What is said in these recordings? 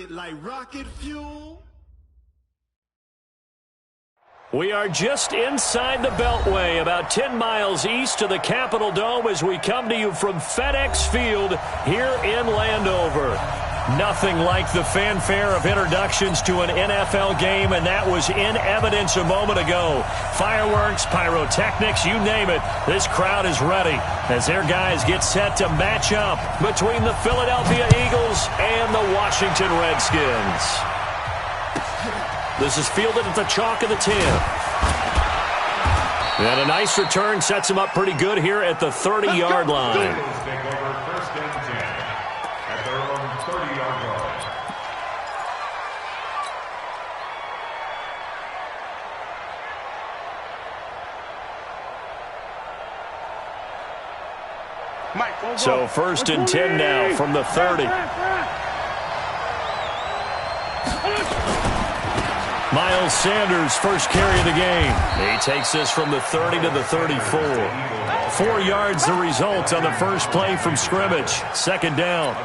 it like rocket fuel. We are just inside the Beltway, about 10 miles east of the Capitol Dome as we come to you from FedEx Field here in Landover. Nothing like the fanfare of introductions to an NFL game, and that was in evidence a moment ago. Fireworks, pyrotechnics, you name it. This crowd is ready as their guys get set to match up between the Philadelphia Eagles and the Washington Redskins. This is fielded at the chalk of the 10. And a nice return sets him up pretty good here at the 30-yard line. So 1st and 10 now from the 30. Miles Sanders, first carry of the game. He takes this from the 30 to the 34. 4 yards the result on the first play from scrimmage. 2nd down.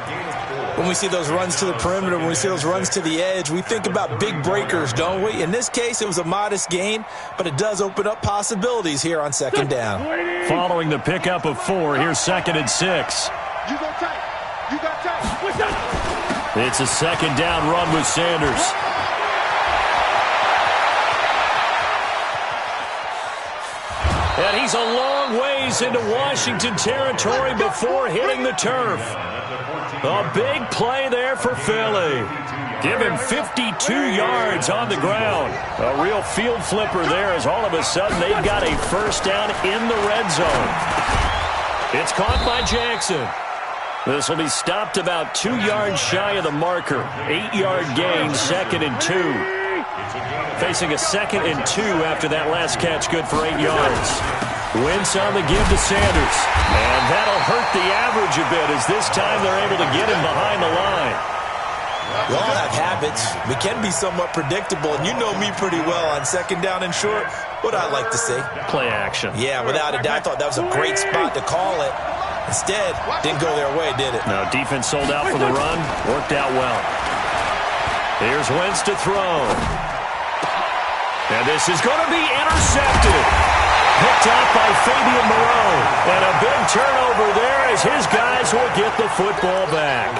When we see those runs to the perimeter, when we see those runs to the edge, we think about big breakers, don't we? In this case, it was a modest gain, but it does open up possibilities here on 2nd down. Following the pickup of 4, here's 2nd and 6. You go tight. You got tight. What's up? It's a 2nd down run with Sanders. And he's a long ways into Washington territory before hitting the turf. A big play there for Philly. Give him 52 yards on the ground. A real field flipper there as all of a sudden they've got a first down in the red zone. It's caught by Jackson. This will be stopped about 2 yards shy of the marker. 8-yard gain, 2nd and 2. Facing a 2nd and 2 after that last catch, good for 8 yards. Wentz on the give to Sanders. And that'll hurt the average a bit as this time they're able to get him behind the line. We all have habits. We can be somewhat predictable, and you know me pretty well on 2nd down and short. What I like to say? Play action. Yeah, without a doubt, I thought that was a great spot to call it. Instead, didn't go their way, did it? No, defense sold out for the run. Worked out well. Here's Wentz to throw. And this is going to be intercepted. Picked off by Fabian Moreau. And a big turnover there as his guys will get the football back.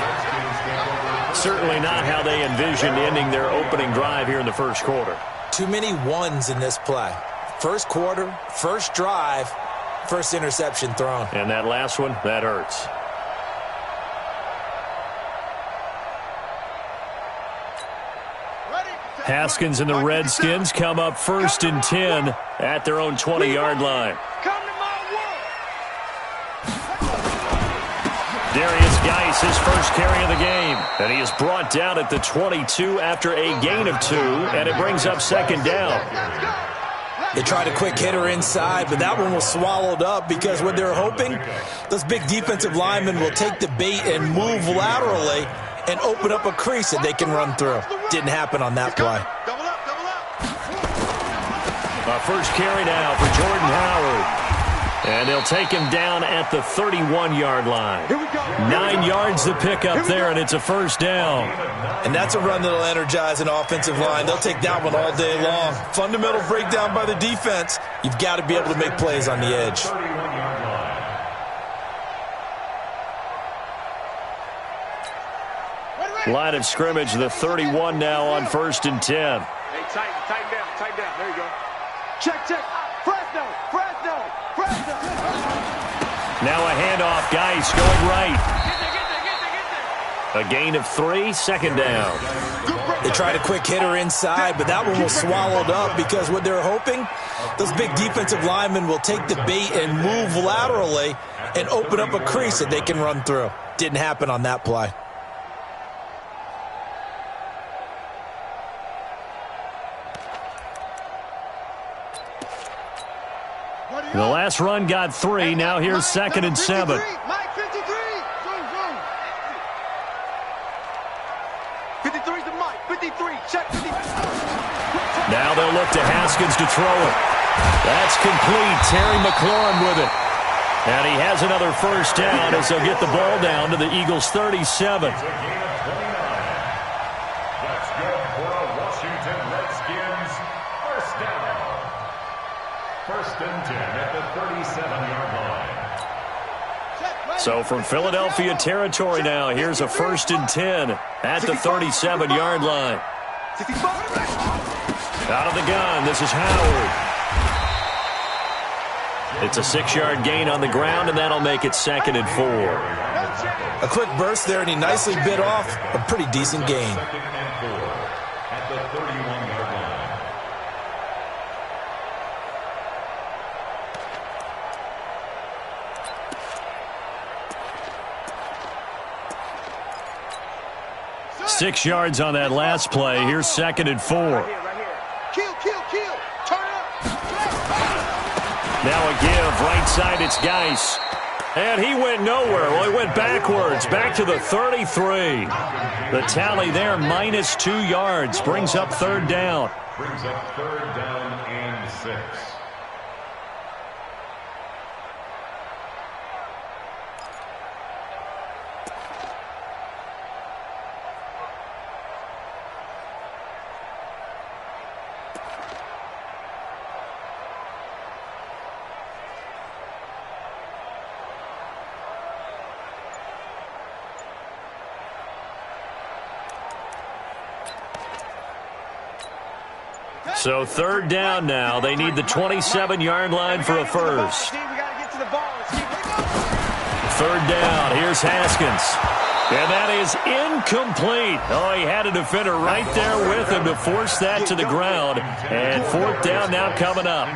Certainly not how they envisioned ending their opening drive here in the first quarter. Too many ones in this play. First quarter, first drive, first interception thrown. And that last one, that hurts. Haskins and the Redskins come up 1st and 10 at their own 20-yard line. Darius Geis, his first carry of the game. And he is brought down at the 22 after a gain of 2, and it brings up 2nd down. They tried a quick hitter inside, but that one was swallowed up because what they're hoping, those big defensive linemen will take the bait and move laterally and open up a crease that they can run through. Didn't happen on that play. First carry now for Jordan Howard. And they'll take him down at the 31-yard line. 9 yards to pick up there, and it's a first down. And that's a run that'll energize an offensive line. They'll take that one all day long. Fundamental breakdown by the defense. You've got to be able to make plays on the edge. Line of scrimmage, the 31 now on 1st and 10. Hey, tighten down. There you go. Check. Fresno. Now a handoff, Geis going right. A gain of 3, 2nd down. They tried a quick hitter inside, but that one was swallowed up because what they're hoping, those big defensive linemen will take the bait and move laterally and open up a crease that they can run through. Didn't happen on that play. The last run got 3. Now here's 2nd and 7. Mike, 53. 53's the Mike. 53. Check 53. Now they'll look to Haskins to throw it. That's complete. Terry McLaurin with it. And he has another first down as they'll get the ball down to the Eagles' 37. Washington Redskins, first down. First and 10 at the 37-yard line. So from Philadelphia territory now, here's a first and 10 at the 37-yard line. Out of the gun, this is Howard. It's a 6-yard gain on the ground, and that'll make it second and 4. A quick burst there, and he nicely bit off a pretty decent gain. Second and 4 at the 31-yard line. Six yards on that last play. Here's second and 4. Right here. Kill. Turn up. Now a give. Right side, it's Geis. And he went nowhere. Well, he went backwards. Back to the 33. The tally there, minus 2 yards. Brings up third down. Brings up third down and 6. So third down now. They need the 27-yard line for a first. Third down. Here's Haskins. And that is incomplete. Oh, he had a defender right there with him to force that to the ground. And fourth down now coming up.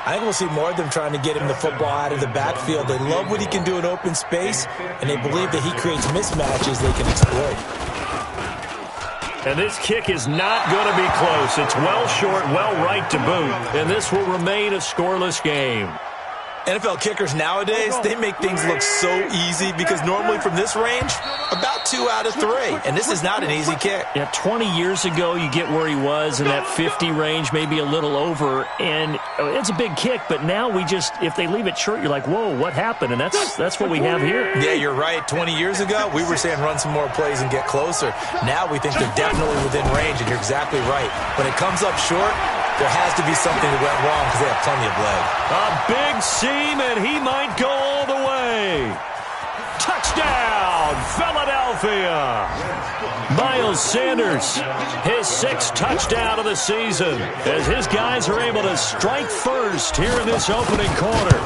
I think we'll see more of them trying to get him the football out of the backfield. They love what he can do in open space, and they believe that he creates mismatches they can exploit. And this kick is not going to be close. It's well short, well right to boot. And this will remain a scoreless game. NFL kickers nowadays, they make things look so easy because normally from this range, about 2 out of 3. And this is not an easy kick. Yeah, 20 years ago, you get where he was in that 50 range, maybe a little over. And it's a big kick, but now we just, if they leave it short, you're like, whoa, what happened? And that's what we have here. Yeah, you're right. 20 years ago, we were saying run some more plays and get closer. Now we think they're definitely within range, and you're exactly right. When it comes up short, there has to be something that went wrong because they have plenty of leg. A big seam, and he might go all the way. Touchdown, Philadelphia. Miles Sanders, his 6th touchdown of the season, as his guys are able to strike first here in this opening quarter.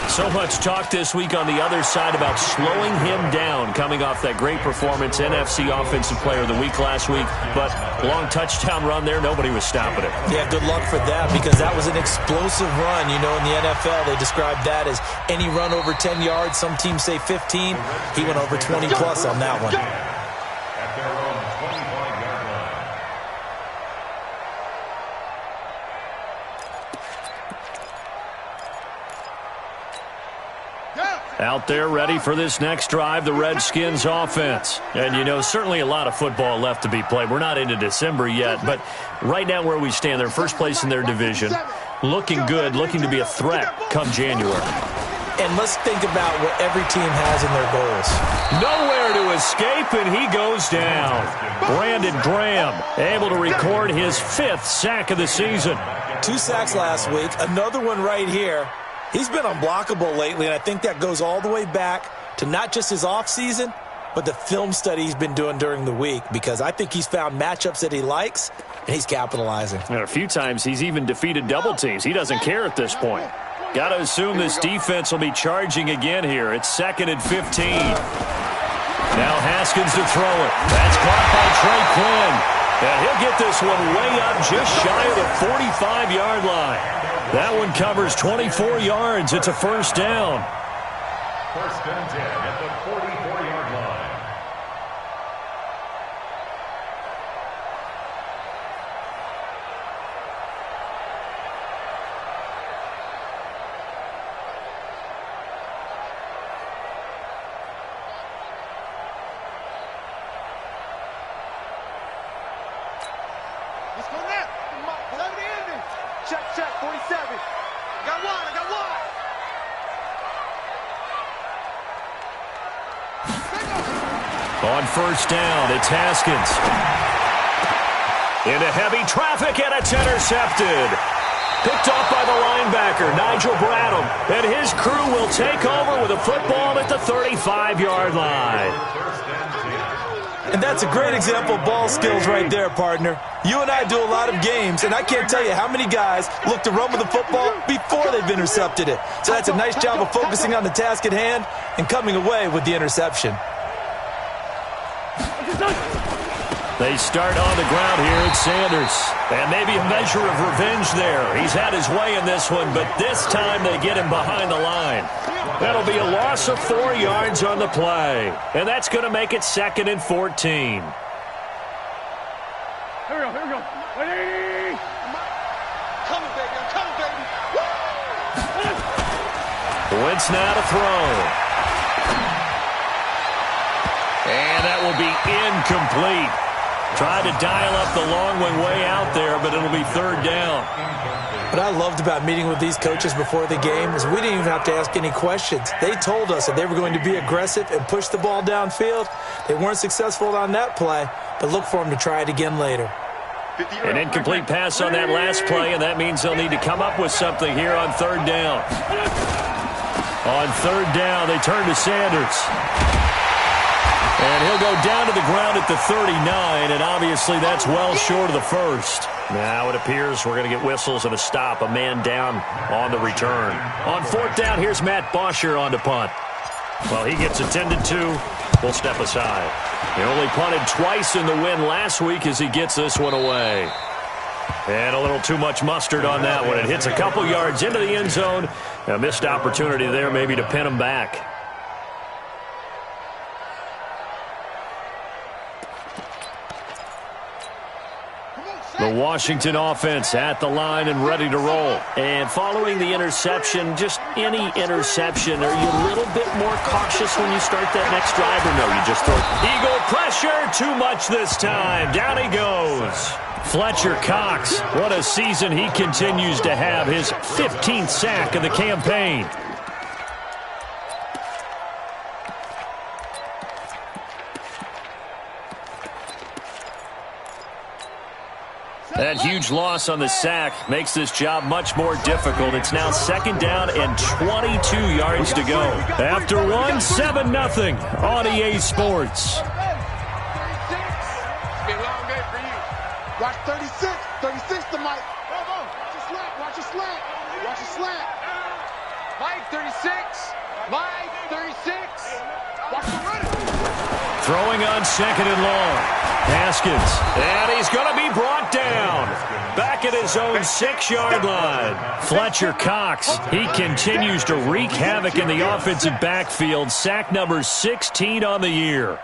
So much talk this week on the other side about slowing him down, coming off that great performance, NFC Offensive Player of the Week last week. But long touchdown run there, nobody was stopping it. Yeah, good luck for them because that was an explosive run. You know, in the NFL, they described that as any run over 10 yards. Some teams say 15. He went over 20-plus on that one. At their own 25-yard line. Out there ready for this next drive, the Redskins offense. And, you know, certainly a lot of football left to be played. We're not into December yet, but right now where we stand, they're first place in their division. Looking good, looking to be a threat come January. And let's think about what every team has in their goals. Nowhere to escape, and he goes down. Brandon Graham able to record his 5th sack of the season. 2 sacks last week, another one right here. He's been unblockable lately, and I think that goes all the way back to not just his offseason, but the film study he's been doing during the week, because I think he's found matchups that he likes, and he's capitalizing. And a few times he's even defeated double teams. He doesn't care at this point. Got to assume this defense will be charging again here. It's 2nd and 15. Now Haskins to throw it. That's caught by Trey Quinn. And he'll get this one way up just shy of the 45-yard line. That one covers 24 yards. It's a first down. First and 10 at the 44-yard line. Let's go now. 70 ending. Check, 47. I got one. On first down, it's Haskins. Into heavy traffic, and it's intercepted. Picked off by the linebacker, Nigel Bradham. And his crew will take over with a football at the 35-yard line. And that's a great example of ball skills right there, partner. You and I do a lot of games, and I can't tell you how many guys look to run with the football before they've intercepted it. So that's a nice job of focusing on the task at hand and coming away with the interception. They start on the ground here at Sanders. And maybe a measure of revenge there. He's had his way in this one, but this time they get him behind the line. That'll be a loss of 4 yards on the play. And that's going to make it 2nd and 14. Here we go, here we go. Ready? Coming, baby, I'm coming, baby. Wentz now to throw. And that will be incomplete. Tried to dial up the long one way out there, but it'll be 3rd down. What I loved about meeting with these coaches before the game is we didn't even have to ask any questions. They told us that they were going to be aggressive and push the ball downfield. They weren't successful on that play, but look for them to try it again later. An incomplete pass on that last play, and that means they'll need to come up with something here on 3rd down. On 3rd down, they turn to Sanders. And he'll go down to the ground at the 39, and obviously that's well short of the first. Now it appears we're going to get whistles and a stop, a man down on the return. On 4th down, here's Matt Bosher on to punt. Well, he gets attended to. We'll step aside. He only punted twice in the win last week as he gets this one away. And a little too much mustard on that one. It hits a couple yards into the end zone. A missed opportunity there maybe to pin him back. The Washington offense at the line and ready to roll. And following the interception, just any interception, are you a little bit more cautious when you start that next drive, or no, you just throw Eagle pressure, too much this time. Down he goes. Fletcher Cox, what a season he continues to have, his 15th sack of the campaign. That huge loss on the sack makes this job much more difficult. It's now 2nd down and 22 yards to go. After one, 7-0 on EA Sports. Watch 36. 36 to Mike. Watch your slant. Watch your slant. Watch your slant. Mike 36. Mike 36. Watch the running. Throwing on 2nd and long. Haskins. And he's going to be brought down. Back at his own 6-yard line. Fletcher Cox. He continues to wreak havoc in the offensive backfield. Sack number 16 on the year.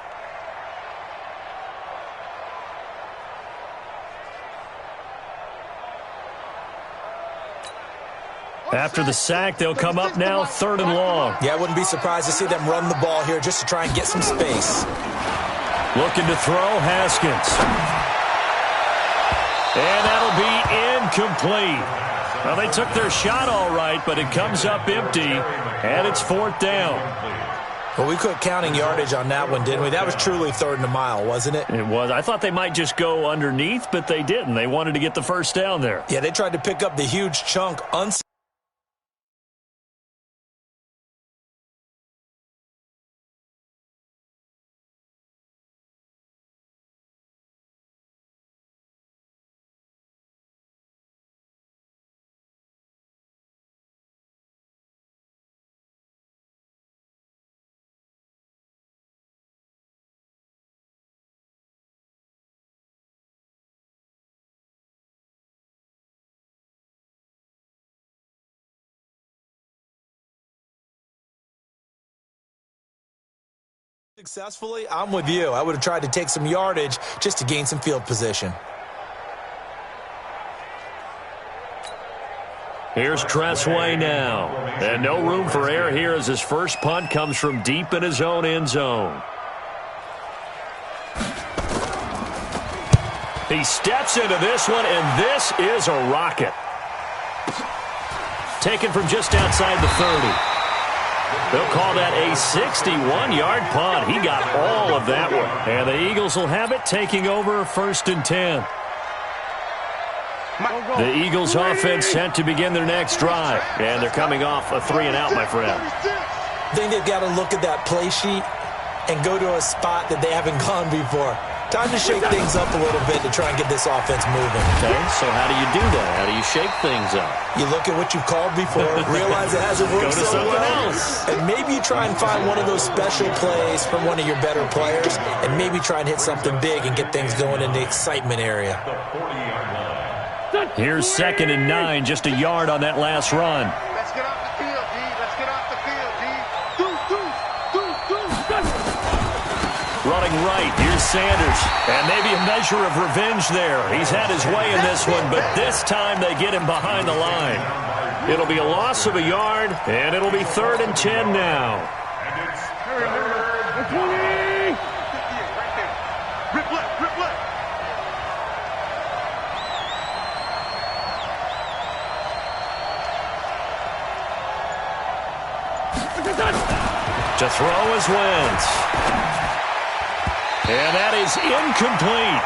After the sack, they'll come up now 3rd and long. Yeah, I wouldn't be surprised to see them run the ball here just to try and get some space. Looking to throw, Haskins. And that'll be incomplete. Well, they took their shot all right, but it comes up empty, and it's 4th down. Well, we quit counting yardage on that one, didn't we? That was truly 3rd and a mile, wasn't it? It was. I thought they might just go underneath, but they didn't. They wanted to get the first down there. Yeah, they tried to pick up the huge chunk successfully. I'm with you. I would have tried to take some yardage just to gain some field position. Here's Tressway now. And no room for error here as his first punt comes from deep in his own end zone. He steps into this one, and this is a rocket. Taken from just outside the 30. They'll call that a 61-yard punt. He got all of that one. And the Eagles will have it, taking over 1st and 10. The Eagles offense set to begin their next drive. And they're coming off a 3-and-out, my friend. I think they've got to look at that play sheet and go to a spot that they haven't gone before. Time to shake things up a little bit to try and get this offense moving. Okay, so how do you do that? How do you shake things up? You look at what you've called before, realize it hasn't worked so well, and maybe you try and find one of those special plays from one of your better players, and maybe try and hit something big and get things going in the excitement area. Here's 2nd and 9, just a yard on that last run. Let's get off the field, D. Let's get off the field, D. Running right, here's Sanders. And maybe a measure of revenge there. He's had his way in this one, but this time they get him behind the line. It'll be a loss of a yard, and it'll be 3rd and 10 now. And it's 20. Right there. Rip left, rip left. To throw is Wentz. And that is incomplete.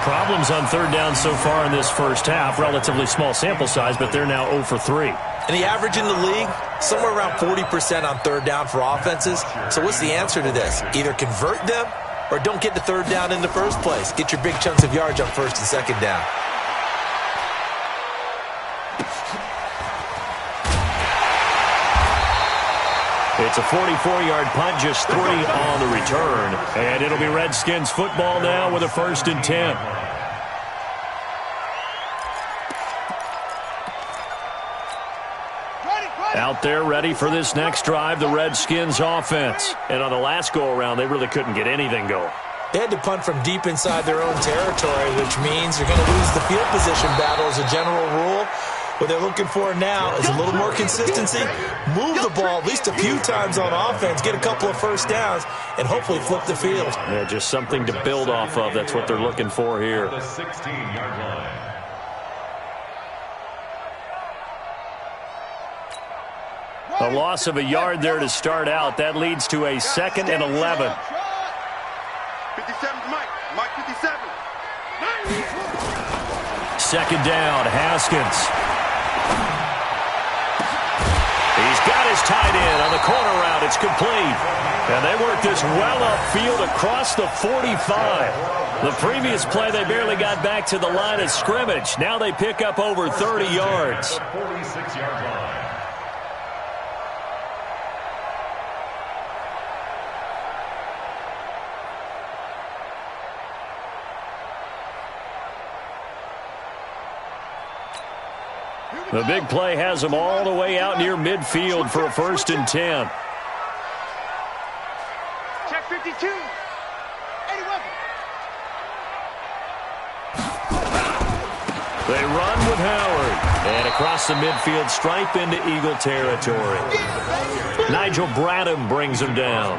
Problems on 3rd down so far in this first half. Relatively small sample size, but they're now 0 for 3. And the average in the league, somewhere around 40% on 3rd down for offenses. So what's the answer to this? Either convert them or don't get the 3rd down in the first place. Get your big chunks of yards on 1st and 2nd down. It's a 44-yard punt, just 3 on the return. And it'll be Redskins football now with a 1st and 10. Out there ready for this next drive, the Redskins offense. And on the last go-around, they really couldn't get anything going. They had to punt from deep inside their own territory, which means you're going to lose the field position battle as a general rule. What they're looking for now is a little more consistency, move the ball at least a few times on offense, get a couple of 1st downs, and hopefully flip the field. Yeah, just something to build off of. That's what they're looking for here. The 16-yard line. A loss of a yard there to start out. That leads to a 2nd and 11. 57's Mike. Mike 57. 2nd down, Haskins. He's got his tight end on the corner route. It's complete. And they work this well upfield across the 45. The previous play, they barely got back to the line of scrimmage. Now they pick up over 30 yards. 46-yard line. The big play has them all the way out near midfield for a 1st and 10. Check 52. 81. They run with Howard. And across the midfield stripe into Eagle territory. Nigel Bradham brings him down.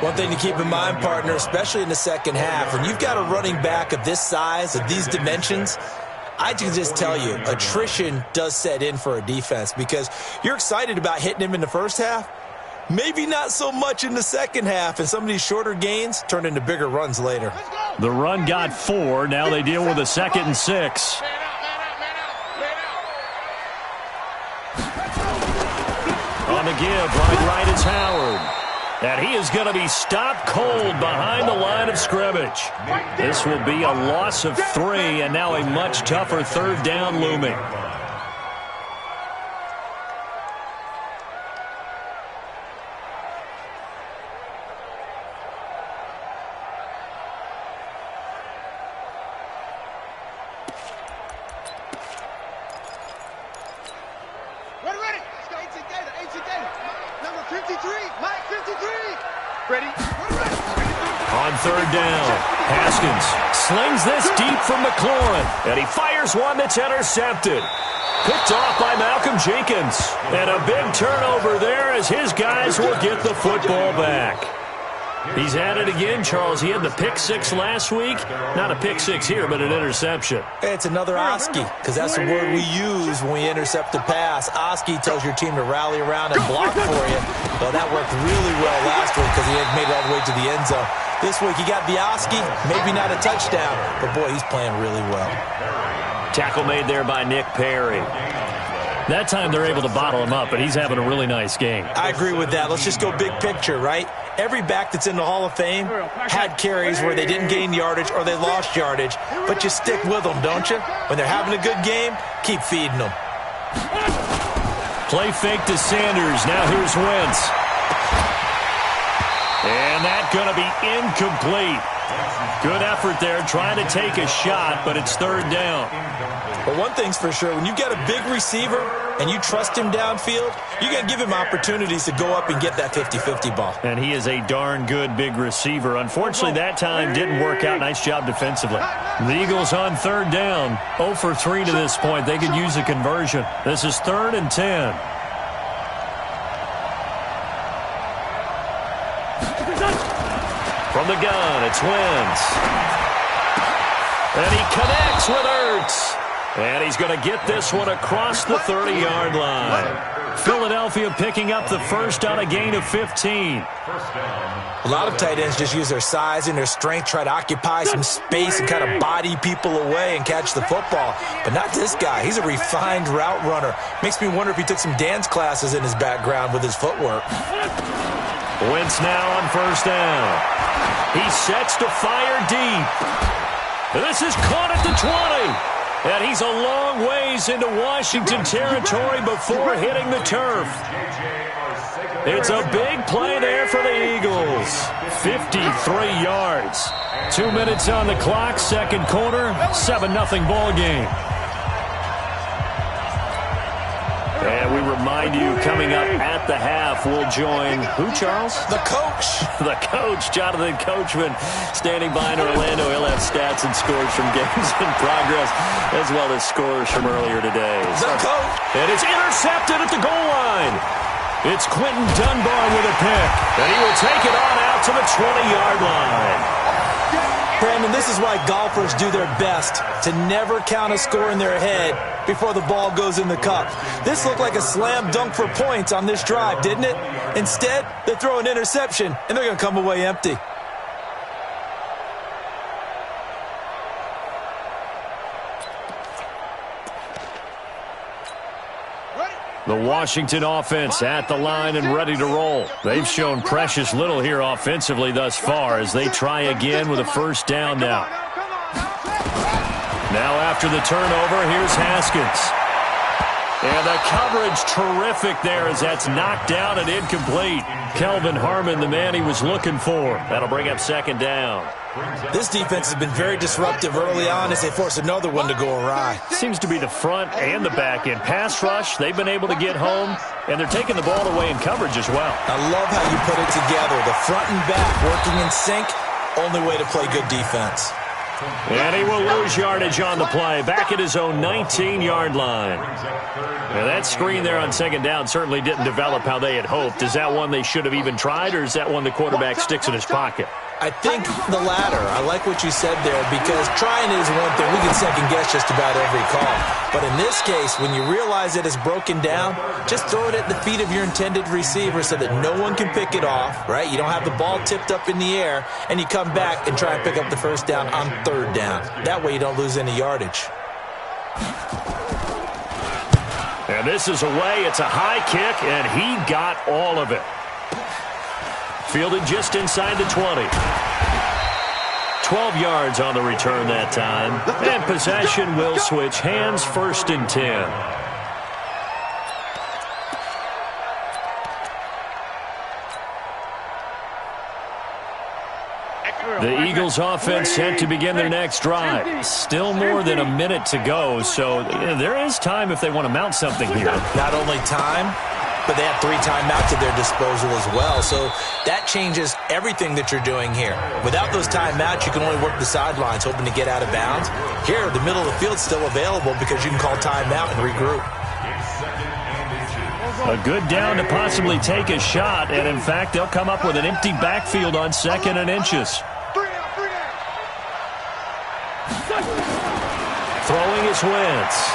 One thing to keep in mind, partner, especially in the second half, when you've got a running back of this size, of these dimensions, I can just tell you, attrition does set in for a defense because you're excited about hitting him in the first half. Maybe not so much in the second half, and some of these shorter gains turn into bigger runs later. The run got 4. Now they deal with a 2nd and 6. On the give, right is Howard. And he is going to be stopped cold behind the line of scrimmage. This will be a loss of 3, and now a much tougher 3rd down looming. Ready. Let's go. 18 data. Number 53. Mike 53. Ready. On 3rd down, Haskins slings this deep from McLaurin, and he fires one that's intercepted. Picked off by Malcolm Jenkins. And a big turnover there as his guys will get the football back. He's at it again, Charles. He had the pick 6 last week. Not a pick 6 here, but an interception. It's another Oski, because that's the word we use when we intercept a pass. Oski tells your team to rally around and block for you. Well, that worked really well last week because he had made it all the way to the end zone. This week he got the Oski, maybe not a touchdown, but boy, he's playing really well. Tackle made there by Nick Perry. That time they're able to bottle him up, but he's having a really nice game. I agree with that. Let's just go big picture, right? Every back that's in the Hall of Fame had carries where they didn't gain yardage or they lost yardage, but you stick with them, don't you? When they're having a good game, keep feeding them. Play fake to Sanders. Now here's Wentz. And that's going to be incomplete. Good effort there, trying to take a shot, but it's third down. But one thing's for sure, when you've got a big receiver and you trust him downfield, you're going to give him opportunities to go up and get that 50-50 ball. And he is a darn good big receiver. Unfortunately, that time didn't work out. Nice job defensively. The Eagles on third down. 0 for 3 to this point. They could use a conversion. This is 3rd and 10. From the gun, it's Wentz. And he connects with Ertz. And he's going to get this one across the 30-yard line. Philadelphia picking up the first on a gain of 15. A lot of tight ends just use their size and their strength, try to occupy some space and kind of body people away and catch the football. But not this guy. He's a refined route runner. Makes me wonder if he took some dance classes in his background with his footwork. Wentz now on first down. He sets to fire deep. This is caught at the 20. And he's a long ways into Washington territory before hitting the turf. It's a big play there for the Eagles. 53 yards. 2 minutes on the clock, second quarter, 7-0 ball game. And we remind you, coming up at the half, we'll join who, Charles? The coach. The coach, Jonathan Coachman, standing by in Orlando. He'll have stats and scores from games in progress, as well as scores from earlier today. The coach. And it's intercepted at the goal line. It's Quentin Dunbar with a pick. And he will take it on out to the 20-yard line. Brandon, this is why golfers do their best to never count a score in their head before the ball goes in the cup. This looked like a slam dunk for points on this drive, didn't it? Instead, they throw an interception, and they're going to come away empty. The Washington offense at the line and ready to roll. They've shown precious little here offensively thus far as they try again with a first down now. Now after the turnover, here's Haskins. And the coverage terrific there as that's knocked down and incomplete. Kelvin Harmon, the man he was looking for. That'll bring up second down. This defense has been very disruptive early on as they force another one to go awry. Seems to be the front and the back end. Pass rush, they've been able to get home, and they're taking the ball away in coverage as well. I love how you put it together. The front and back working in sync, only way to play good defense. And he will lose yardage on the play, back at his own 19-yard line. Now that screen there on second down certainly didn't develop how they had hoped. Is that one they should have even tried, or is that one the quarterback sticks in his pocket? I think the latter. I like what you said there because trying is one thing. We can second guess just about every call. But in this case, when you realize it is broken down, just throw it at the feet of your intended receiver so that no one can pick it off, right? You don't have the ball tipped up in the air, and you come back and try and pick up the first down on third down. That way you don't lose any yardage. And this is away. It's a high kick, and he got all of it. Fielded just inside the 20. 12 yards on the return that time. And possession will switch hands, first and 10. The Eagles offense set to begin their next drive. Still more than a minute to go, so there is time if they want to mount something here. Not only time, but they have 3 timeouts at their disposal as well. So that changes everything that you're doing here. Without those timeouts, you can only work the sidelines, hoping to get out of bounds. Here, the middle of the field's still available because you can call timeout and regroup. A good down to possibly take a shot, and in fact, they'll come up with an empty backfield on 2nd and inches. Throwing is Wentz.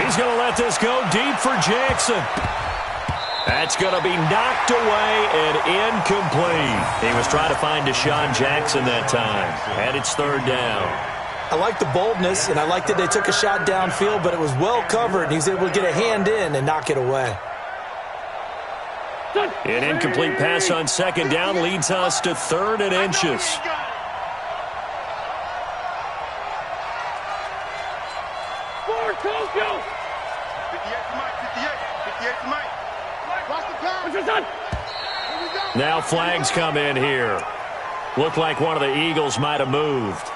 He's going to let this go deep for Jackson. That's going to be knocked away and incomplete. He was trying to find Deshaun Jackson that time. And it's third down. I like the boldness, and I like that they took a shot downfield, but it was well covered, and he was able to get a hand in and knock it away. An incomplete pass on second down leads us to third and inches. Now flags come in here. Looked like one of the Eagles might have moved.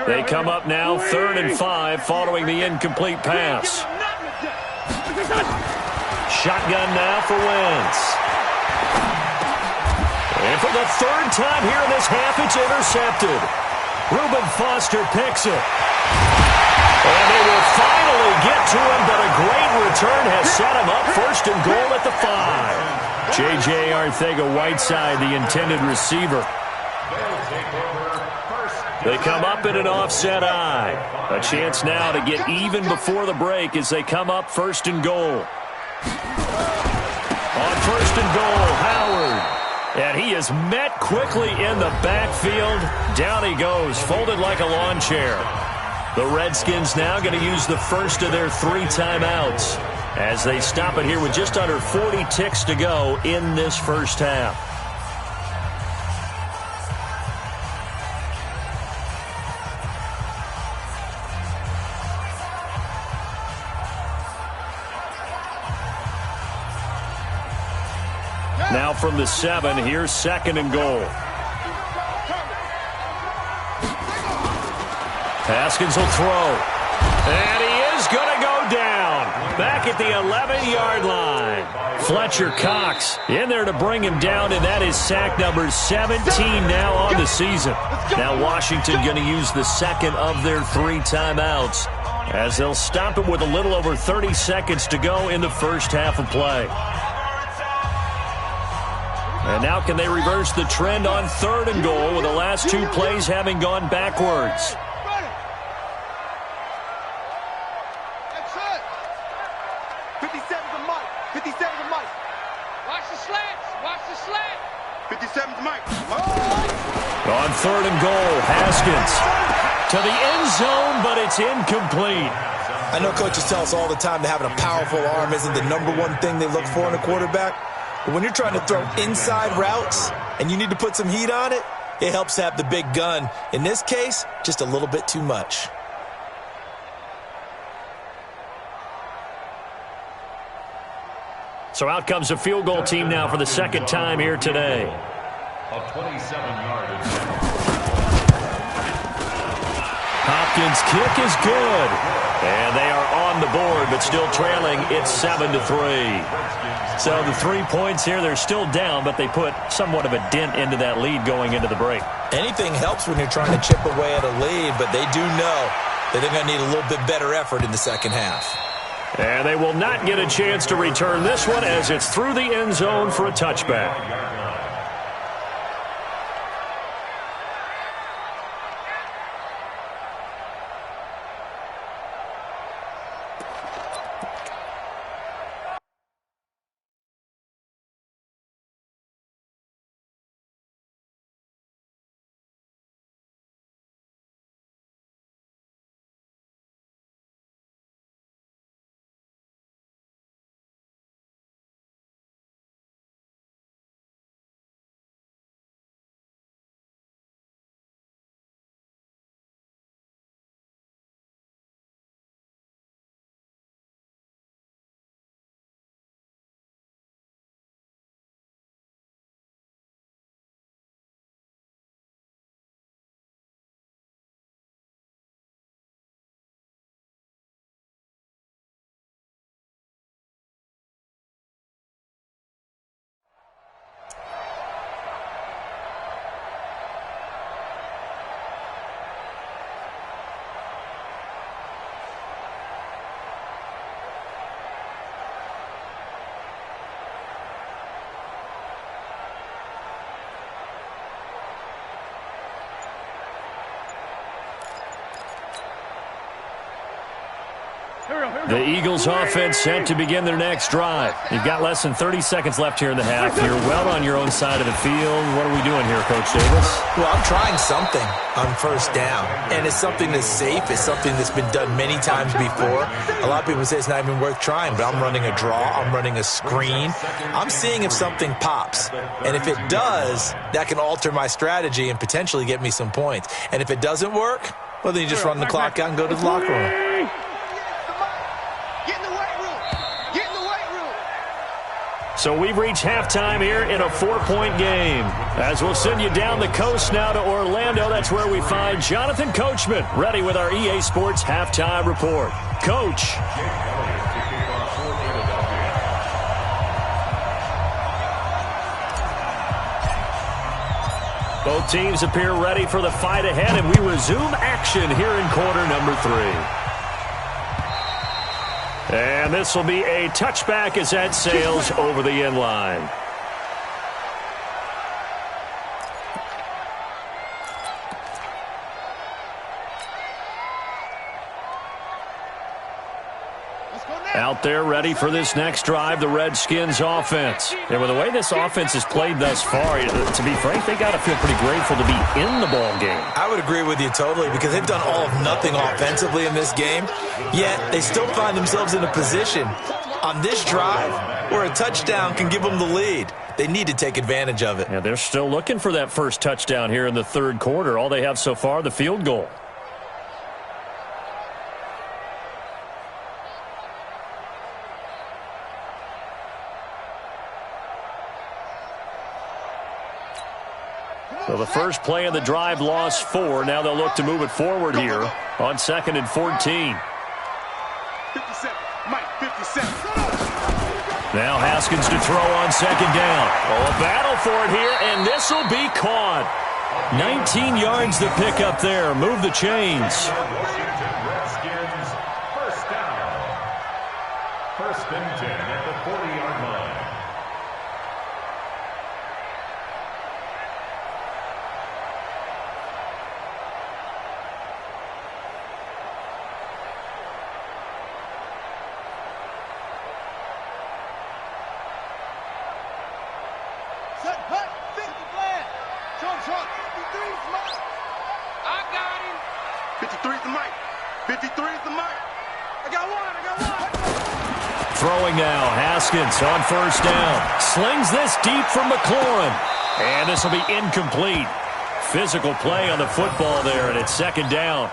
They come up now, 3rd and 5, following the incomplete pass. Shotgun now for Wentz. And for the third time here in this half, it's intercepted. Reuben Foster picks it. And they will finally get to him, but a great return has set him up 1st and goal at the 5. J.J. Arcega-Whiteside, the intended receiver. They come up in an offset eye. A chance now to get even before the break as they come up 1st and goal. On 1st and goal, Howard. And he is met quickly in the backfield. Down he goes, folded like a lawn chair. The Redskins now going to use the first of their 3 timeouts as they stop it here with just under 40 ticks to go in this first half. Now from the 7, here's 2nd and goal. Haskins will throw. And he is going to go down. Back at the 11-yard line. Fletcher Cox in there to bring him down, and that is sack number 17 now on the season. Now Washington going to use the 2nd of their 3 timeouts as they'll stop it with a little over 30 seconds to go in the first half of play. And now can they reverse the trend on 3rd and goal with the last 2 plays having gone backwards? That's it. 57's a Mike. 57's a Mike. Watch the slants. Watch the slant. 57's a Mike. On 3rd and goal, Haskins to the end zone, but it's incomplete. I know coaches tell us all the time that having a powerful arm isn't the #1 thing they look for in a quarterback. But when you're trying to throw inside routes and you need to put some heat on it, it helps have the big gun. In this case, just a little bit too much. So out comes a field goal team now for the 2nd time here today. A 27-yard attempt. Hopkins' kick is good. And they are on the board, but still trailing. It's 7-3. So the 3 points here, they're still down, but they put somewhat of a dent into that lead going into the break. Anything helps when you're trying to chip away at a lead, but they do know that they're going to need a little bit better effort in the second half. And they will not get a chance to return this one as it's through the end zone for a touchback. The Eagles offense set to begin their next drive. You've got less than 30 seconds left here in the half. You're well on your own side of the field. What are we doing here, Coach Davis? Well, I'm trying something on first down, and it's something that's safe. It's something that's been done many times before. A lot of people say it's not even worth trying, but I'm running a draw. I'm running a screen. I'm seeing if something pops, and if it does, that can alter my strategy and potentially get me some points. And if it doesn't work, well, then you just run the clock out and go to the locker room. So we've reached halftime here in a 4-point game. As we'll send you down the coast now to Orlando, that's where we find Jonathan Coachman, ready with our EA Sports Halftime Report. Coach. Both teams appear ready for the fight ahead, and we resume action here in quarter number 3. And this will be a touchback as that sails over the end line. Out there ready for this next drive, the Redskins offense. And with the way this offense has played thus far, to be frank, they got to feel pretty grateful to be in the ball game. I would agree with you totally because they've done all of nothing offensively in this game, yet they still find themselves in a position on this drive where a touchdown can give them the lead. They need to take advantage of it. Yeah, they're still looking for that first touchdown here in the third quarter. All they have so far, the field goal. So the first play of the drive lost 4. Now they'll look to move it forward here on 2nd and 14. 57. Mike, 57. Now Haskins to throw on 2nd down. Oh, a battle for it here, and this will be caught. 19 yards to pick up there. Move the chains. Redskins, first down. 1st and 10 at the 40-yard line. Set, hut, 50 flag. Short. 53's Mike. I got him. 53's the Mike. 53's the Mike. I got one. Throwing now, Haskins on 1st down. Slings this deep from McLaurin. And this will be incomplete. Physical play on the football there, and it's 2nd down.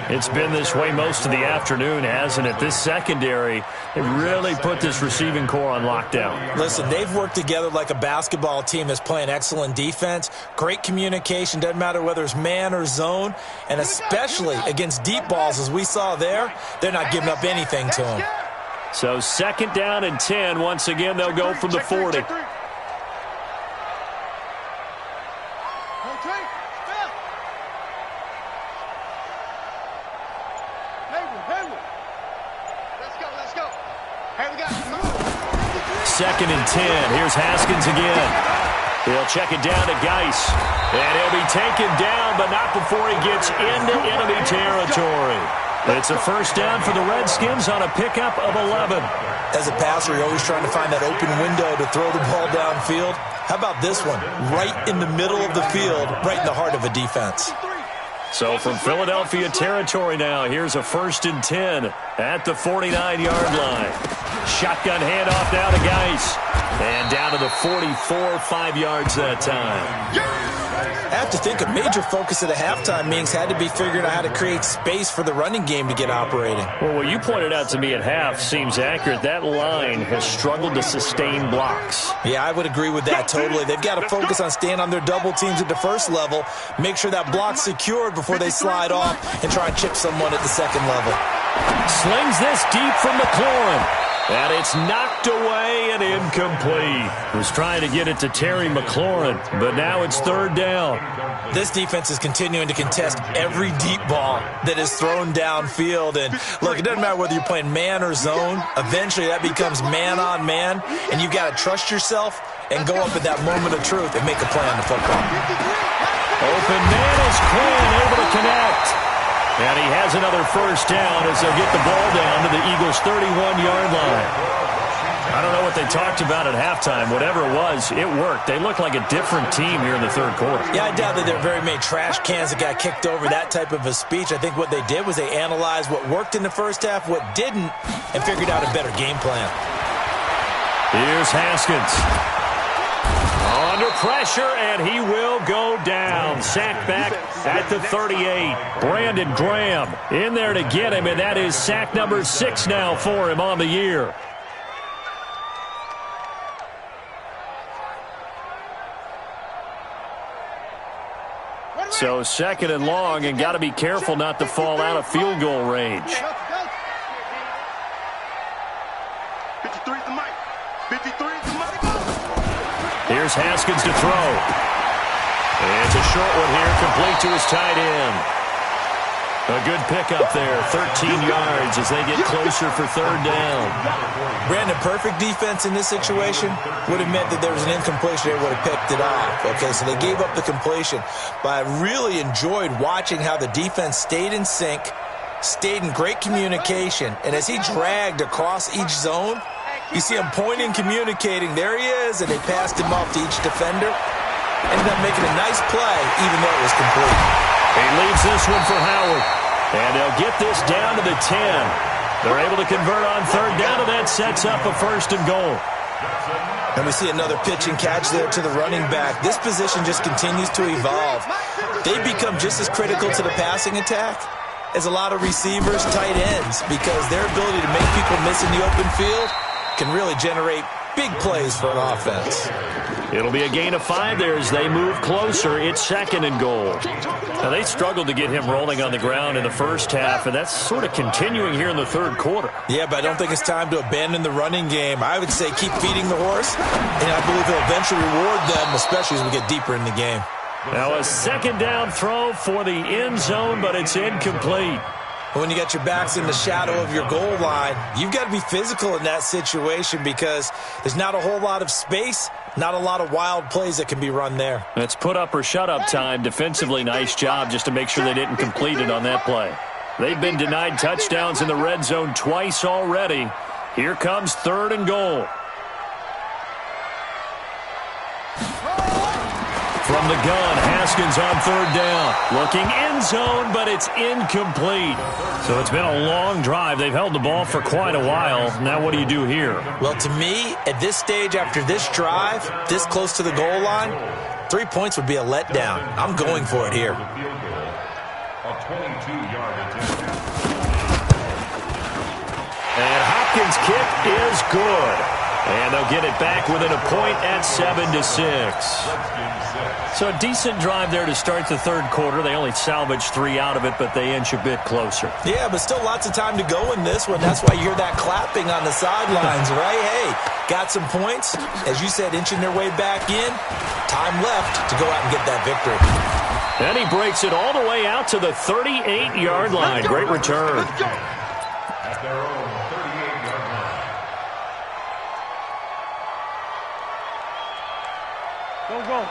It's been this way most of the afternoon, hasn't it? This secondary, they really put this receiving core on lockdown. Listen, they've worked together like a basketball team that's playing excellent defense. Great communication, doesn't matter whether it's man or zone, and especially against deep balls, as we saw there, they're not giving up anything to them. So 2nd down and 10. Once again, they'll go from the 40. Second and 10. Here's Haskins again. He'll check it down to Geis. And he'll be taken down, but not before he gets into enemy territory. It's a 1st down for the Redskins on a pickup of 11. As a passer, you're always trying to find that open window to throw the ball downfield. How about this one? Right in the middle of the field, right in the heart of a defense. So from Philadelphia territory now, here's a 1st and 10 at the 49-yard line. Shotgun handoff now to Geis. And down to the 44, 5 yards that time. I have to think a major focus of the halftime meetings had to be figuring out how to create space for the running game to get operating. Well, what you pointed out to me at half seems accurate. That line has struggled to sustain blocks. Yeah, I would agree with that totally. They've got to focus on staying on their double teams at the first level, make sure that block's secured before they slide off and try and chip someone at the second level. Slings this deep from McLaurin. And it's knocked away and incomplete. Was trying to get it to Terry McLaurin, but now it's 3rd down. This defense is continuing to contest every deep ball that is thrown downfield. And look, it doesn't matter whether you're playing man or zone. Eventually that becomes man on man, and you've got to trust yourself and go up at that moment of truth and make a play on the football. Open man is Quinn, able to connect. And he has another first down as they'll get the ball down to the Eagles' 31-yard line. I don't know what they talked about at halftime. Whatever it was, it worked. They look like a different team here in the third quarter. Yeah, I doubt that there are very many trash cans that got kicked over, that type of a speech. I think what they did was they analyzed what worked in the first half, what didn't, and figured out a better game plan. Here's Haskins. Under pressure, and he will go down. Sacked back at the 38. Brandon Graham in there to get him, and that is sack number 6 now for him on the year. So second and long, and got to be careful not to fall out of field goal range. 53 the mic. 53 the mic. Here's Haskins to throw. It's a short one here, complete to his tight end. A good pickup there, 13 yards as they get closer for third down. Brandon, perfect defense in this situation would have meant that there was an incompletion. They would have picked it off. Okay, so they gave up the completion. But I really enjoyed watching how the defense stayed in sync, stayed in great communication, and as he dragged across each zone, you see him pointing, communicating. There he is, and they passed him off to each defender. Ended up making a nice play, even though it was complete. He leaves this one for Howard. And they'll get this down to the 10. They're able to convert on third down, and that sets up a first and goal. And we see another pitch and catch there to the running back. This position just continues to evolve. They become just as critical to the passing attack as a lot of receivers, tight ends, because their ability to make people miss in the open field can really generate big plays for an offense. It'll be a gain of 5 there as they move closer. It's second and goal. Now, they struggled to get him rolling on the ground in the first half, and that's sort of continuing here in the third quarter. Yeah, but I don't think it's time to abandon the running game. I would say keep feeding the horse, and I believe he'll eventually reward them, especially as we get deeper in the game. Now, a second down throw for the end zone, but it's incomplete. When you got your backs in the shadow of your goal line, you've got to be physical in that situation because there's not a whole lot of space, not a lot of wild plays that can be run there. It's put up or shut up time. Defensively, nice job just to make sure they didn't complete it on that play. They've been denied touchdowns in the red zone twice already. Here comes third and goal. From the gun, Haskins on third down. Looking end zone, but it's incomplete. So it's been a long drive. They've held the ball for quite a while. Now what do you do here? Well, to me, at this stage, after this drive, this close to the goal line, 3 points would be a letdown. I'm going for it here. And Hopkins' kick is good. And they'll get it back within a point at 7-6. So a decent drive there to start the third quarter. They only salvaged 3 out of it, but they inch a bit closer. Yeah, but still lots of time to go in this one. That's why you hear that clapping on the sidelines, right? Hey, got some points. As you said, inching their way back in. Time left to go out and get that victory. And he breaks it all the way out to the 38-yard line. Great return. At their own 38-yard line.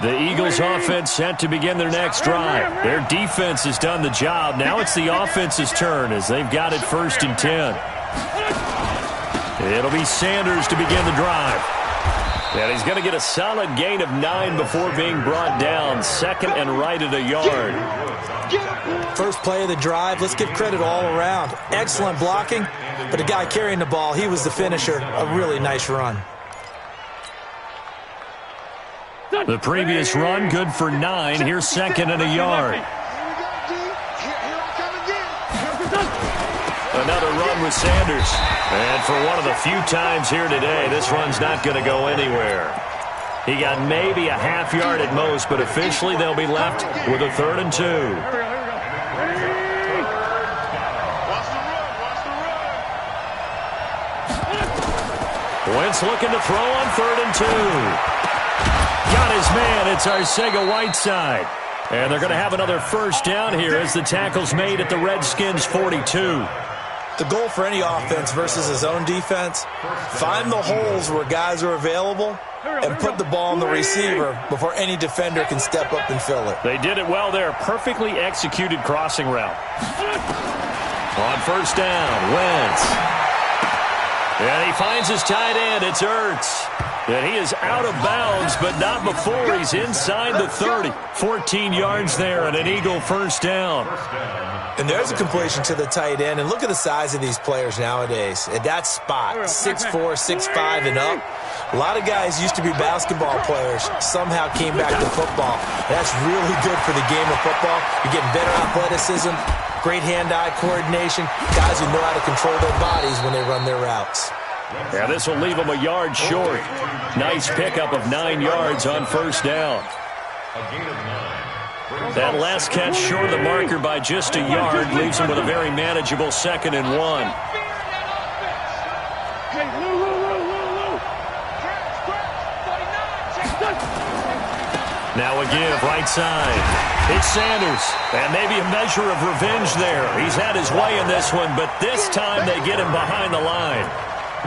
The Eagles offense set to begin their next drive. Their defense has done the job. Now it's the offense's turn as they've got it 1st and 10. It'll be Sanders to begin the drive. And he's going to get a solid gain of 9 before being brought down. Second and right at a yard. First play of the drive, let's give credit all around. Excellent blocking, but the guy carrying the ball, he was the finisher. A really nice run. The previous run, good for 9. Here's second and a yard. Another run with Sanders. And for one of the few times here today, this run's not going to go anywhere. He got maybe a half yard at most, but officially they'll be left with a 3rd and 2. Wentz looking to throw on 3rd and 2. Got his man. It's Arcega-Whiteside. And they're going to have another first down here as the tackle's made at the Redskins' 42. The goal for any offense versus his own defense, find the holes where guys are available and put the ball on the receiver before any defender can step up and fill it. They did it well there. Perfectly executed crossing route. On first down, Wentz. And he finds his tight end. It's Ertz. And he is out of bounds, but not before he's inside the 30. 14 yards there and an Eagle first down. And there's a completion to the tight end. And look at the size of these players nowadays. At that spot, 6'4", 6'5", and up. A lot of guys used to be basketball players, somehow came back to football. That's really good for the game of football. You're getting better athleticism, great hand-eye coordination, guys who know how to control their bodies when they run their routes. Yeah, this will leave him a yard short. Nice pickup of 9 yards on first down. That last catch short of the marker by just a yard leaves him with a very manageable 2nd and 1. Now a give, right side. It's Sanders, and maybe a measure of revenge there. He's had his way in this one, but this time they get him behind the line.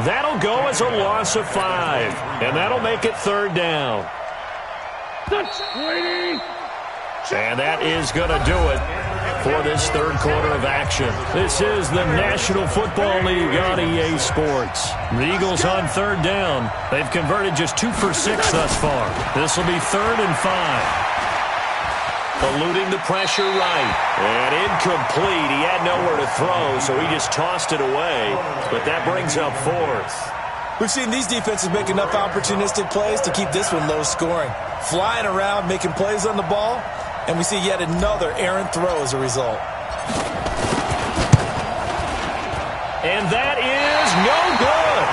That'll go as a loss of 5, and that'll make it 3rd down. And that is going to do it for this 3rd quarter of action. This is the National Football League on EA Sports. The Eagles on 3rd down. They've converted just 2 for 6 thus far. This will be 3rd and 5. Eluding the pressure right. And incomplete. He had nowhere to throw, so he just tossed it away. But that brings up 4th. We've seen these defenses make enough opportunistic plays to keep this one low scoring. Flying around, making plays on the ball, and we see yet another errant throw as a result. And that is no good.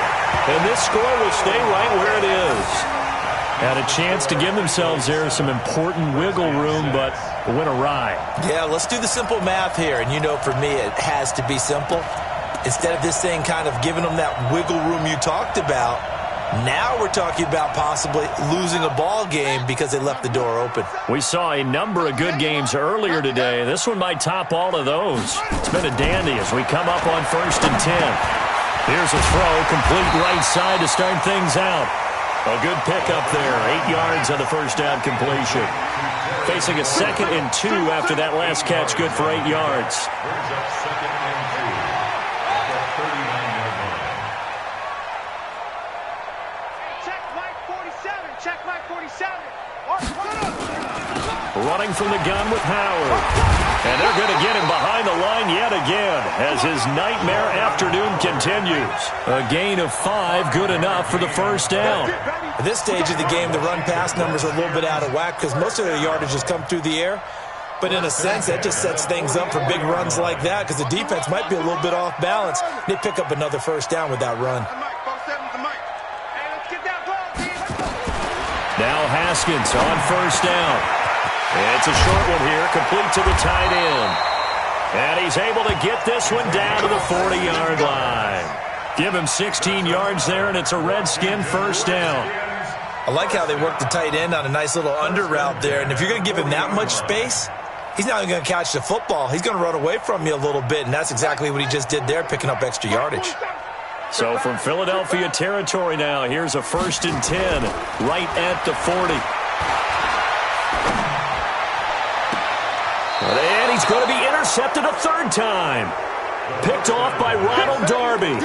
And this score will stay right where it is. Had a chance to give themselves there some important wiggle room, but went awry. Yeah, let's do the simple math here. And you know, for me, it has to be simple. Instead of this thing kind of giving them that wiggle room you talked about, now we're talking about possibly losing a ball game because they left the door open. We saw a number of good games earlier today. This one might top all of those. It's been a dandy as we come up on 1st and 10. Here's a throw, complete right side to start things out. A good pickup there, 8 yards on the first down completion. Facing a 2nd and 2 after that last catch, good for 8 yards. Running from the gun with Howard. And they're going to get him behind the line yet again as his nightmare afternoon continues. A gain of 5, good enough for the first down. At this stage of the game, the run-pass numbers are a little bit out of whack because most of their yardage has come through the air. But in a sense, that just sets things up for big runs like that because the defense might be a little bit off balance. They pick up another first down with that run. Now Haskins on first down. It's a short one here, complete to the tight end. And he's able to get this one down to the 40-yard line. Give him 16 yards there, and it's a Redskin first down. I like how they work the tight end on a nice little under route there. And if you're going to give him that much space, he's not even going to catch the football. He's going to run away from you a little bit, and that's exactly what he just did there, picking up extra yardage. So from Philadelphia territory now, here's a 1st and 10 right at the 40. And he's going to be intercepted a 3rd time. Picked off by Ronald Darby.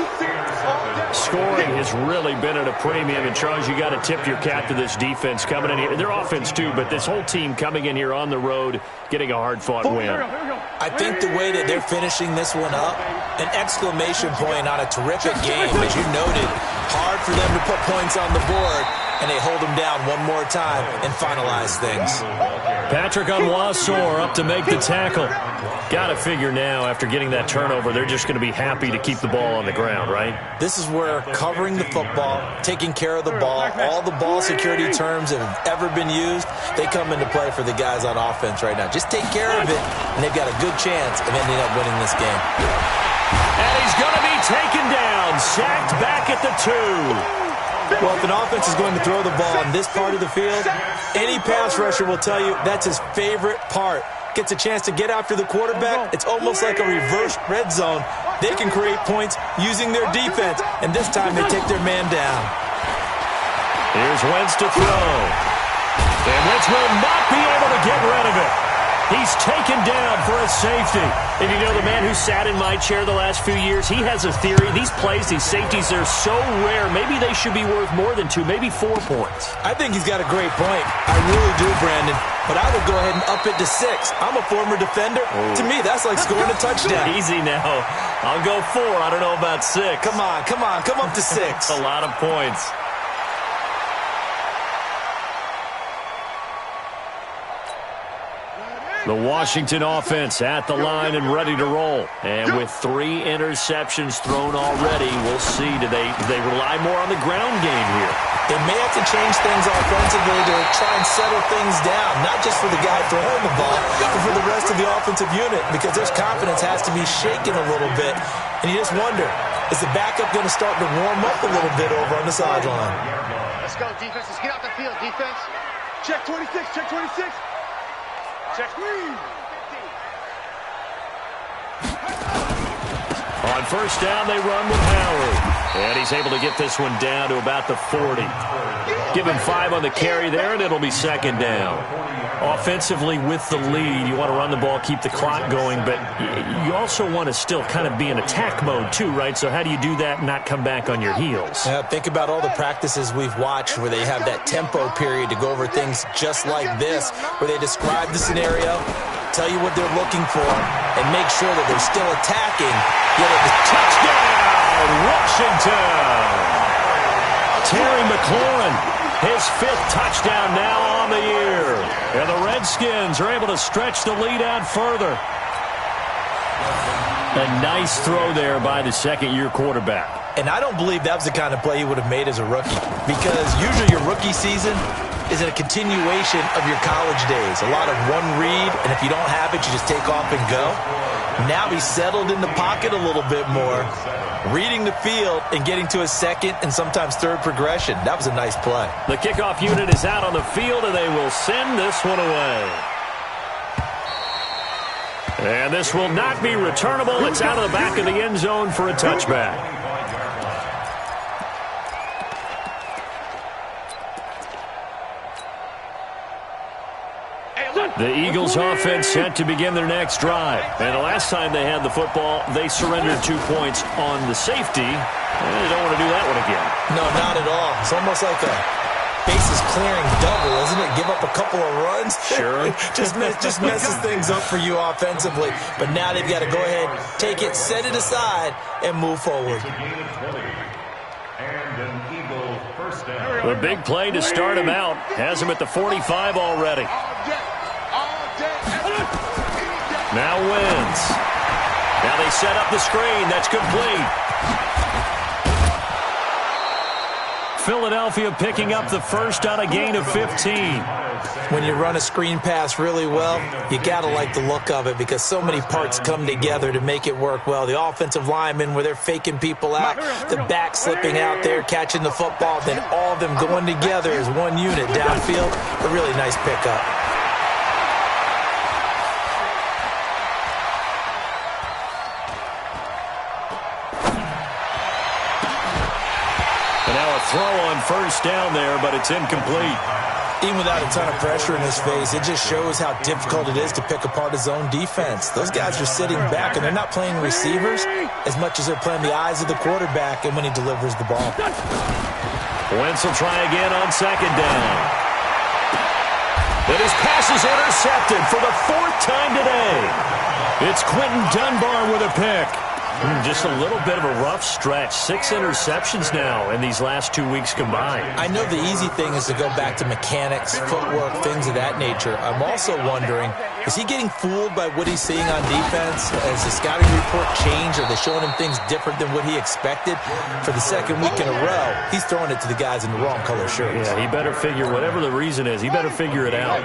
Scoring has really been at a premium. And, Charles, you got to tip your cap to this defense coming in here. Their offense, too, but this whole team coming in here on the road, getting a hard-fought win. I think the way that they're finishing this one up, an exclamation point on a terrific game. As you noted, hard for them to put points on the board, and they hold them down one more time and finalize things. Patrick Onwuasor up to make the tackle. Got to figure now, after getting that turnover, they're just going to be happy to keep the ball on the ground, right? This is where covering the football, taking care of the ball, all the ball security terms that have ever been used, they come into play for the guys on offense right now. Just take care of it, and they've got a good chance of ending up winning this game. And he's going to be taken down, sacked back at the 2. Well, if an offense is going to throw the ball on this part of the field, any pass rusher will tell you that's his favorite part. Gets a chance to get after the quarterback. It's almost like a reverse red zone. They can create points using their defense, and this time they take their man down. Here's Wentz to throw. And Wentz will not be able to get rid of it. He's taken down for a safety. And you know, the man who sat in my chair the last few years, he has a theory. These plays, these safeties, they're so rare. Maybe they should be worth more than 2, maybe 4 points. I think he's got a great point. I really do, Brandon. But I would go ahead and up it to 6. I'm a former defender. Oh. To me, that's like scoring a touchdown. Easy now. I'll go 4. I don't know about 6. Come on. Come up to 6. That's a lot of points. The Washington offense at the line and ready to roll. And with 3 interceptions thrown already, we'll see. Do they rely more on the ground game here? They may have to change things offensively to try and settle things down, not just for the guy throwing the ball, but for the rest of the offensive unit, because their confidence has to be shaken a little bit. And you just wonder, is the backup going to start to warm up a little bit over on the sideline? Let's go, defense. Let's get out the field, defense. Check 26, check 26. Check. On first down, they run with Howard. And he's able to get this one down to about the 40. Give him 5 on the carry there, and it'll be second down. Offensively, with the lead, you want to run the ball, keep the clock going, but you also want to still kind of be in attack mode too, right? So how do you do that and not come back on your heels? Think about all the practices we've watched where they have that tempo period to go over things just like this, where they describe the scenario, tell you what they're looking for, and make sure that they're still attacking. Get it to touchdown, Washington! Terry McLaurin, his 5th touchdown now on the year. And the Redskins are able to stretch the lead out further. A nice throw there by the second-year quarterback. And I don't believe that was the kind of play he would have made as a rookie, because usually your rookie season is a continuation of your college days. A lot of one read, and if you don't have it, you just take off and go. Now he's settled in the pocket a little bit more, reading the field and getting to a second and sometimes third progression. That was a nice play. The kickoff unit is out on the field, and they will send this one away. And this will not be returnable. It's out of the back of the end zone for a touchback. The Eagles offense set to begin their next drive. And the last time they had the football, they surrendered 2 points on the safety. And they don't want to do that one again. No, not at all. It's almost like a bases clearing double, isn't it? Give up a couple of runs. Sure. just messes things up for you offensively. But now they've got to go ahead, take it, set it aside, and move forward. The big play to start him out has him at the 45 already. Now wins. Now they set up the screen. That's complete. Philadelphia picking up the first on a gain of 15. When you run a screen pass really well, you got to like the look of it because so many parts come together to make it work well. The offensive linemen, where they're faking people out, the back slipping out there, catching the football, then all of them going together as one unit downfield. A really nice pickup. Throw on first down there, but it's incomplete. Even without a ton of pressure in his face, it just shows how difficult it is to pick apart his own defense. Those guys are sitting back, and they're not playing receivers as much as they're playing the eyes of the quarterback and when he delivers the ball. Wentz will try again on second down. But his pass is intercepted for the 4th time today. It's Quentin Dunbar with a pick. Just a little bit of a rough stretch. 6 interceptions now in these last 2 weeks combined. I know the easy thing is to go back to mechanics, footwork, things of that nature. I'm also wondering, is he getting fooled by what he's seeing on defense? Has the scouting report changed? Are they showing him things different than what he expected? For the 2nd week in a row, he's throwing it to the guys in the wrong color shirts. Yeah, he better figure, whatever the reason is, he better figure it out.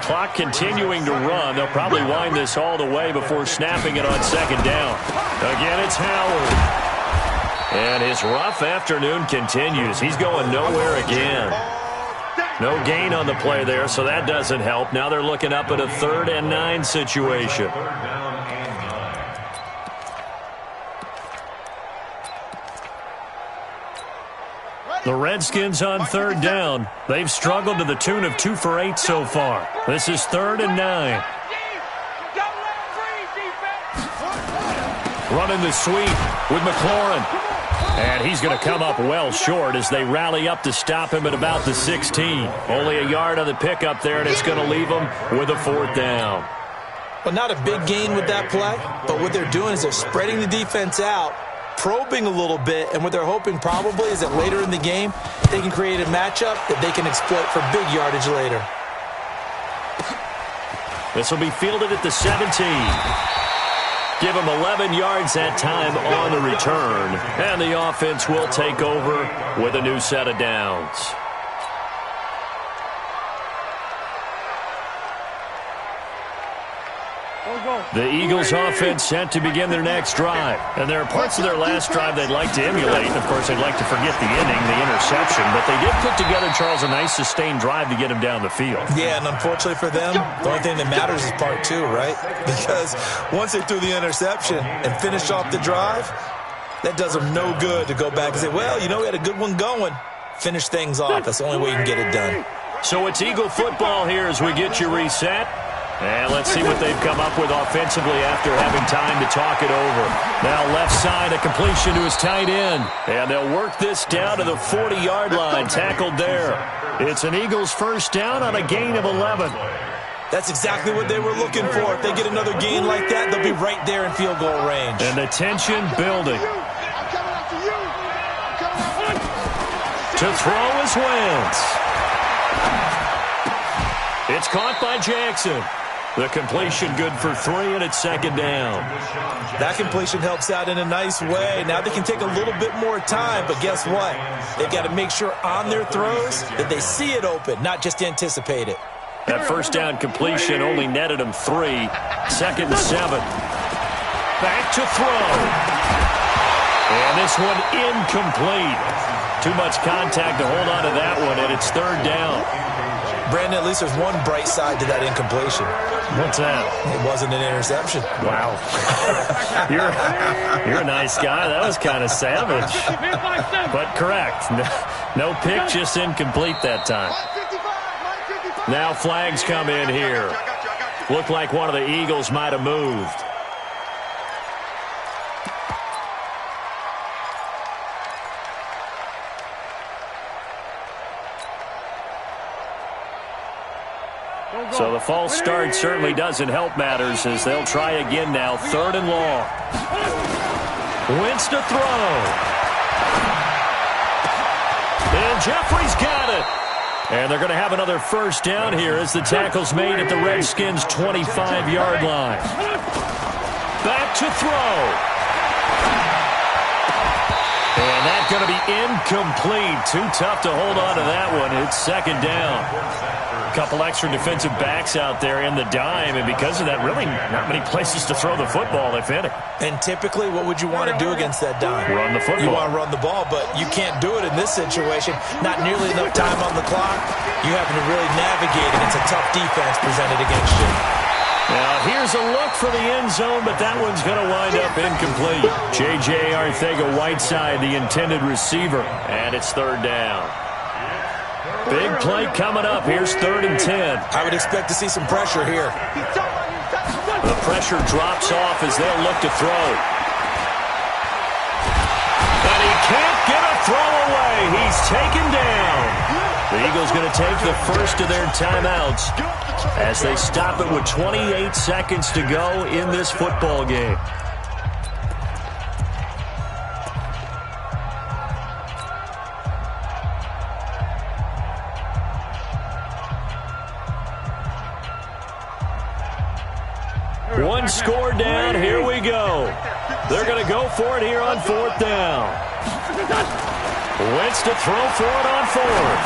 Clock continuing to run. They'll probably wind this all the way before snapping it on second down. Again, it's Howard. And his rough afternoon continues. He's going nowhere again. No gain on the play there, so that doesn't help. Now they're looking up at a 3rd and 9 situation. The Redskins on third down. They've struggled to the tune of 2 for 8 so far. This is 3rd and 9. Running the sweep with McLaurin. And he's going to come up well short as they rally up to stop him at about the 16. Only a yard on the pickup there, and it's going to leave him with a 4th down. Well, not a big gain with that play, but what they're doing is they're spreading the defense out, probing a little bit, and what they're hoping probably is that later in the game, they can create a matchup that they can exploit for big yardage later. This will be fielded at the 17. Give him 11 yards that time on the return, and the offense will take over with a new set of downs. The Eagles offense set to begin their next drive. And there are parts of their last drive they'd like to emulate. And, of course, they'd like to forget the inning, the interception. But they did put together, Charles, a nice sustained drive to get him down the field. Yeah, and unfortunately for them, the only thing that matters is part 2, right? Because once they threw the interception and finished off the drive, that does them no good to go back and say, well, you know, we had a good one going. Finish things off. That's the only way you can get it done. So it's Eagle football here as we get you reset. And let's see what they've come up with offensively after having time to talk it over. Now left side, a completion to his tight end. And they'll work this down to the 40-yard line, tackled there. It's an Eagles first down on a gain of 11. That's exactly what they were looking for. If they get another gain like that, they'll be right there in field goal range. And the tension building. To throw is Wentz. It's caught by Jackson. The completion good for 3, and it's 2nd down. That completion helps out in a nice way. Now they can take a little bit more time, but guess what? They've got to make sure on their throws that they see it open, not just anticipate it. That first down completion only netted them 3. 2nd and 7. Back to throw. And this one incomplete. Too much contact to hold on to that one, and it's 3rd down. Brandon, at least there's one bright side to that incompletion. What's that? It wasn't an interception. Wow. You're a nice guy. That was kind of savage. But correct. No pick, just incomplete that time. Now flags come in here. Looked like one of the Eagles might have moved. So the false start certainly doesn't help matters as they'll try again now. 3rd and long. Wentz to throw. And Jeffrey's got it. And they're going to have another first down here as the tackle's made at the Redskins' 25-yard line. Back to throw. And that's going to be incomplete. Too tough to hold on to that one. It's 2nd down. A couple extra defensive backs out there in the dime, and because of that, really not many places to throw the football, if any. And typically, what would you want to do against that dime? Run the football. You want to run the ball, but you can't do it in this situation. Not nearly enough time on the clock. You having to really navigate against a tough defense presented against you. Now, here's a look for the end zone, but that one's going to wind up incomplete. J.J. Arcega-Whiteside, the intended receiver, and it's 3rd down. Big play coming up. Here's 3rd and 10. I would expect to see some pressure here. The pressure drops off as they'll look to throw. And he can't get a throw away. He's taken down. The Eagles going to take the first of their timeouts as they stop it with 28 seconds to go in this football game. One score down. Here we go. They're going to go for it here on 4th down. Wentz to throw for it on 4th.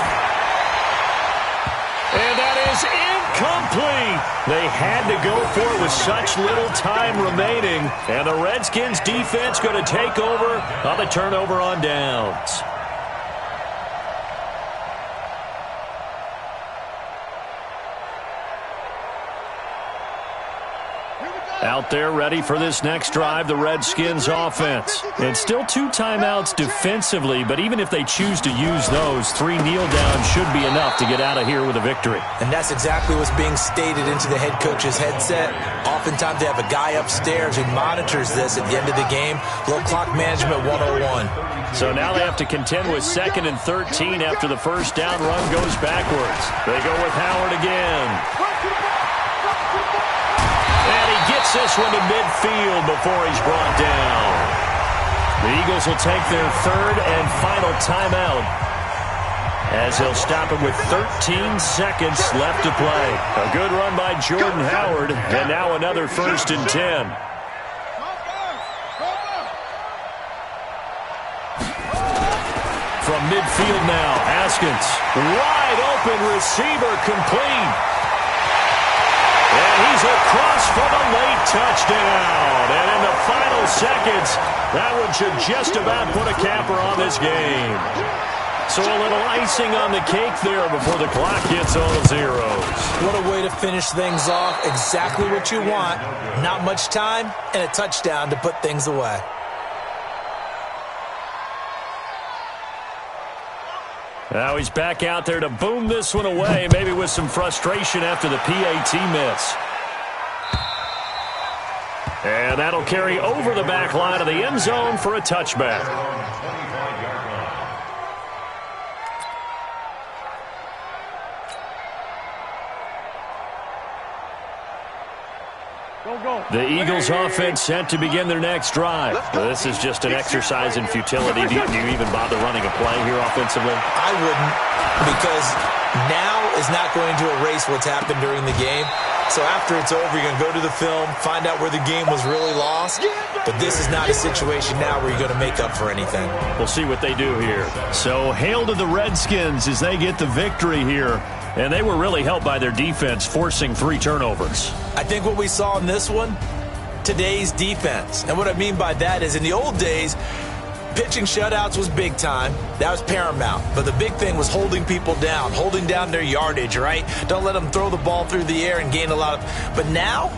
And that is incomplete. They had to go for it with such little time remaining. And the Redskins defense going to take over on the turnover on downs. Here we go. Out there ready for this next drive, the Redskins offense. It's still 2 timeouts defensively, but even if they choose to use those, 3 kneel downs should be enough to get out of here with a victory. And that's exactly what's being stated into the head coach's headset. Oftentimes they have a guy upstairs who monitors this at the end of the game. Little clock management 101. So now they have to contend with 2nd and 13 after the first down run goes backwards. They go with Howard again. And he gets this one to midfield before he's brought down. The Eagles will take their 3rd and final timeout as they'll stop it with 13 seconds left to play. A good run by Jordan Howard, and now another 1st and 10. From midfield now, Haskins. Wide open receiver, complete. And he's across for the late touchdown. And in the final seconds, that one should just about put a capper on this game. So a little icing on the cake there before the clock gets all the zeros. What a way to finish things off. Exactly what you want. Not much time and a touchdown to put things away. Now he's back out there to boom this one away, maybe with some frustration after the PAT miss. And that'll carry over the back line of the end zone for a touchback. The Eagles offense set to begin their next drive. This is just an exercise in futility. Do you even bother running a play here offensively? I wouldn't, because now is not going to erase what's happened during the game. So after it's over, you're going to go to the film, find out where the game was really lost. But this is not a situation now where you're going to make up for anything. We'll see what they do here. So hail to the Redskins as they get the victory here. And they were really helped by their defense, forcing 3 turnovers. I think what we saw in this one, today's defense. And what I mean by that is in the old days, pitching shutouts was big time. That was paramount. But the big thing was holding people down, holding down their yardage, right? Don't let them throw the ball through the air and gain a lot of... But now,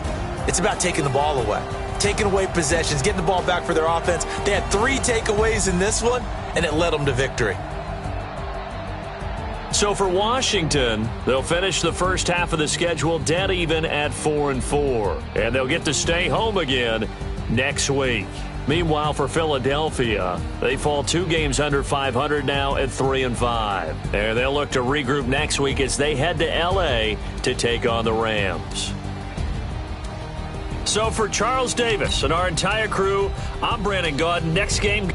it's about taking the ball away. Taking away possessions, getting the ball back for their offense. They had 3 takeaways in this one, and it led them to victory. So for Washington, they'll finish the first half of the schedule dead even at 4-4. And they'll get to stay home again next week. Meanwhile, for Philadelphia, they fall 2 games under 500 now at 3-5. And they'll look to regroup next week as they head to L.A. to take on the Rams. So for Charles Davis and our entire crew, I'm Brandon Gaudin. Next game...